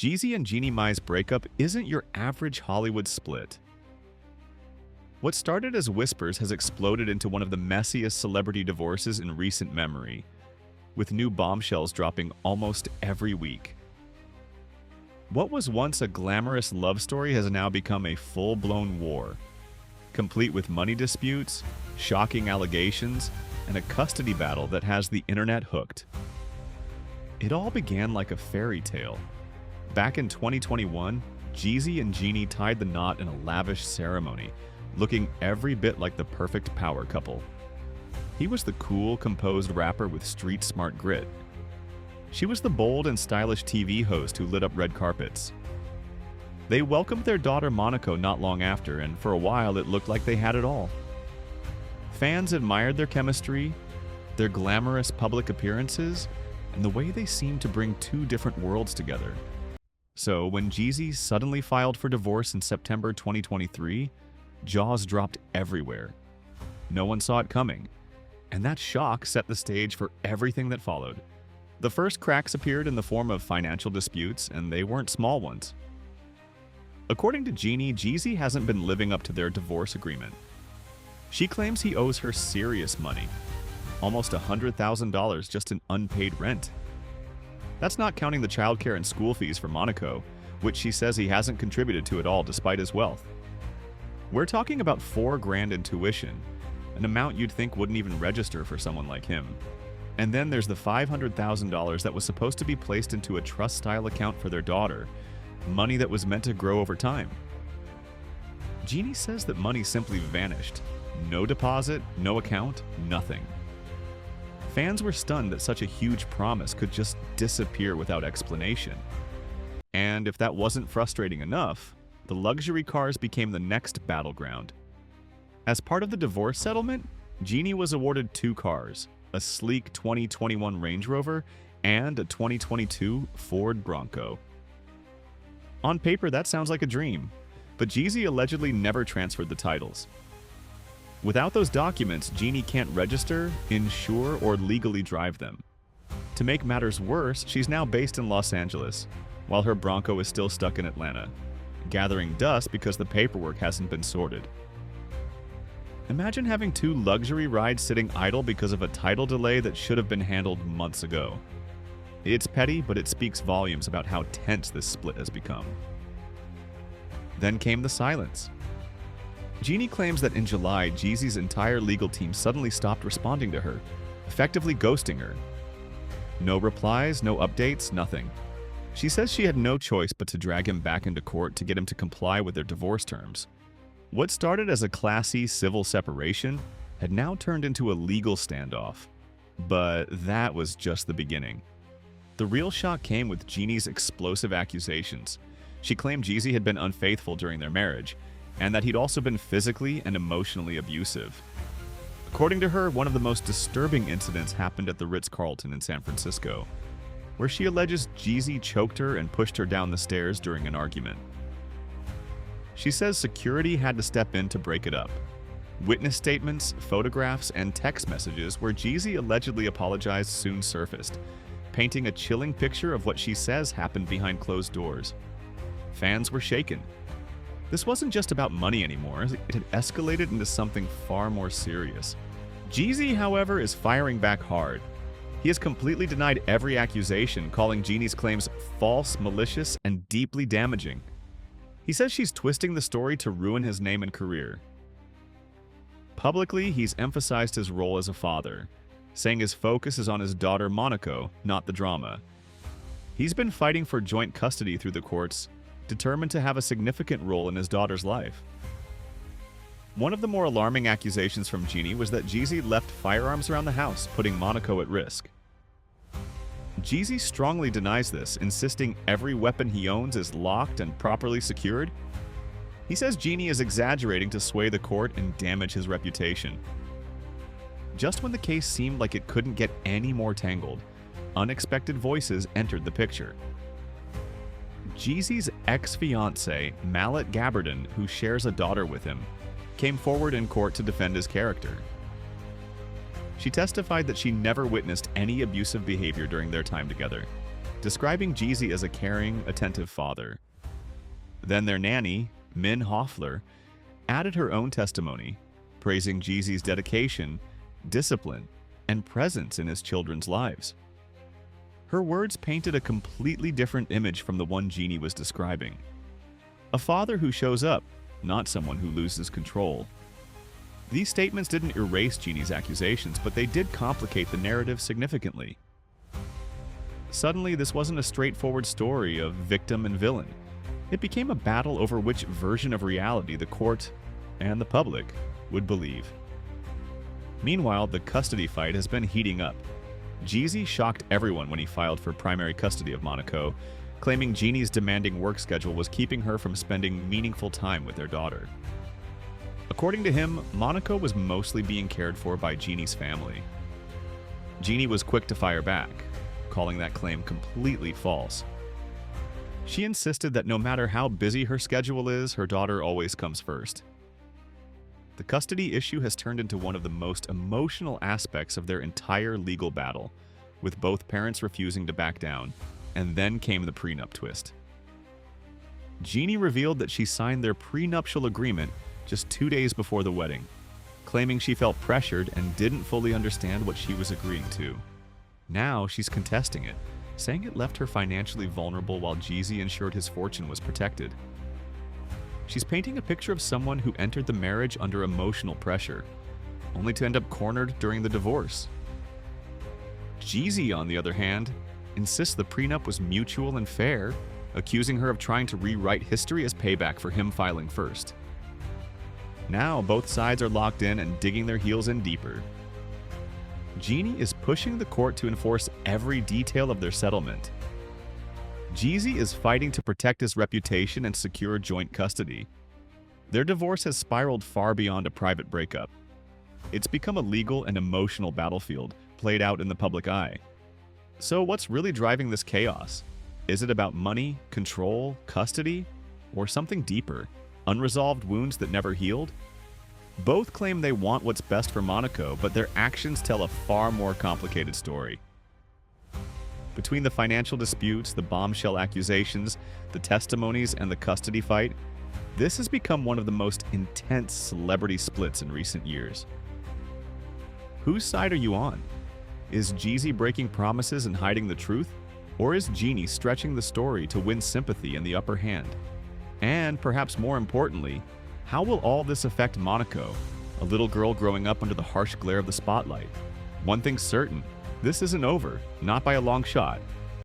Jeezy and Jeannie Mai's breakup isn't your average Hollywood split. What started as whispers has exploded into one of the messiest celebrity divorces in recent memory, with new bombshells dropping almost every week. What was once a glamorous love story has now become a full-blown war, complete with money disputes, shocking allegations, and a custody battle that has the internet hooked. It all began like a fairy tale. Back in 2021, Jeezy and Jeannie tied the knot in a lavish ceremony, looking every bit like the perfect power couple. He was the cool, composed rapper with street-smart grit. She was the bold and stylish TV host who lit up red carpets. They welcomed their daughter Monaco not long after, and for a while it looked like they had it all. Fans admired their chemistry, their glamorous public appearances, and the way they seemed to bring two different worlds together. So when Jeezy suddenly filed for divorce in September 2023, jaws dropped everywhere. No one saw it coming, and that shock set the stage for everything that followed. The first cracks appeared in the form of financial disputes, and they weren't small ones. According to Jeannie, Jeezy hasn't been living up to their divorce agreement. She claims he owes her serious money, almost $100,000 just in unpaid rent. That's not counting the childcare and school fees for Monaco, which she says he hasn't contributed to at all despite his wealth. We're talking about $4,000 in tuition, an amount you'd think wouldn't even register for someone like him. And then there's the $500,000 that was supposed to be placed into a trust-style account for their daughter, money that was meant to grow over time. Jeannie says that money simply vanished. No deposit, no account, nothing. Fans were stunned that such a huge promise could just disappear without explanation. And if that wasn't frustrating enough, the luxury cars became the next battleground. As part of the divorce settlement, Jeannie was awarded 2 cars, a sleek 2021 Range Rover and a 2022 Ford Bronco. On paper, that sounds like a dream, but Jeezy allegedly never transferred the titles. Without those documents, Jeannie can't register, insure, or legally drive them. To make matters worse, she's now based in Los Angeles, while her Bronco is still stuck in Atlanta, gathering dust because the paperwork hasn't been sorted. Imagine having 2 luxury rides sitting idle because of a title delay that should have been handled months ago. It's petty, but it speaks volumes about how tense this split has become. Then came the silence. Jeannie claims that in July, Jeezy's entire legal team suddenly stopped responding to her, effectively ghosting her. No replies, no updates, nothing. She says she had no choice but to drag him back into court to get him to comply with their divorce terms. What started as a classy civil separation had now turned into a legal standoff. But that was just the beginning. The real shock came with Jeannie's explosive accusations. She claimed Jeezy had been unfaithful during their marriage, and that he'd also been physically and emotionally abusive. According to her, one of the most disturbing incidents happened at the Ritz-Carlton in San Francisco, where she alleges Jeezy choked her and pushed her down the stairs during an argument. She says security had to step in to break it up. Witness statements, photographs, and text messages where Jeezy allegedly apologized soon surfaced, painting a chilling picture of what she says happened behind closed doors. Fans were shaken. This wasn't just about money anymore, it had escalated into something far more serious. Jeezy, however, is firing back hard. He has completely denied every accusation, calling Jeannie's claims false, malicious, and deeply damaging. He says she's twisting the story to ruin his name and career. Publicly, he's emphasized his role as a father, saying his focus is on his daughter Monaco, not the drama. He's been fighting for joint custody through the courts, determined to have a significant role in his daughter's life. One of the more alarming accusations from Jeannie was that Jeezy left firearms around the house, putting Monaco at risk. Jeezy strongly denies this, insisting every weapon he owns is locked and properly secured. He says Jeannie is exaggerating to sway the court and damage his reputation. Just when the case seemed like it couldn't get any more tangled, unexpected voices entered the picture. Jeezy's ex-fiancée, Mallet Gabardine, who shares a daughter with him, came forward in court to defend his character. She testified that she never witnessed any abusive behavior during their time together. describing Jeezy as a caring, attentive father. Then their nanny, Min Hoffler, added her own testimony, praising Jeezy's dedication, discipline, and presence in his children's lives. Her words painted a completely different image from the one Jeannie was describing. A father who shows up, not someone who loses control. These statements didn't erase Jeannie's accusations, but they did complicate the narrative significantly. Suddenly, this wasn't a straightforward story of victim and villain. It became a battle over which version of reality the court and the public would believe. Meanwhile, the custody fight has been heating up. Jeezy shocked everyone when he filed for primary custody of Monaco, claiming Jeannie's demanding work schedule was keeping her from spending meaningful time with their daughter. According to him, Monaco was mostly being cared for by Jeannie's family. Jeannie was quick to fire back, calling that claim completely false. She insisted that no matter how busy her schedule is, her daughter always comes first. The custody issue has turned into one of the most emotional aspects of their entire legal battle, with both parents refusing to back down, and then came the prenup twist. Jeannie revealed that she signed their prenuptial agreement just 2 days before the wedding, claiming she felt pressured and didn't fully understand what she was agreeing to. Now she's contesting it, saying it left her financially vulnerable while Jeezy ensured his fortune was protected. She's painting a picture of someone who entered the marriage under emotional pressure, only to end up cornered during the divorce. Jeezy, on the other hand, insists the prenup was mutual and fair, accusing her of trying to rewrite history as payback for him filing first. Now both sides are locked in and digging their heels in deeper. Jeannie is pushing the court to enforce every detail of their settlement. Jeezy is fighting to protect his reputation and secure joint custody. Their divorce has spiraled far beyond a private breakup. It's become a legal and emotional battlefield, played out in the public eye. So what's really driving this chaos? Is it about money, control, custody, or something deeper? Unresolved wounds that never healed? Both claim they want what's best for Monaco, but their actions tell a far more complicated story. Between the financial disputes, the bombshell accusations, the testimonies, and the custody fight, this has become one of the most intense celebrity splits in recent years. Whose side are you on? Is Jeezy breaking promises and hiding the truth? Or is Jeannie stretching the story to win sympathy and the upper hand? And perhaps more importantly, how will all this affect Monaco, a little girl growing up under the harsh glare of the spotlight? One thing's certain, this isn't over, not by a long shot.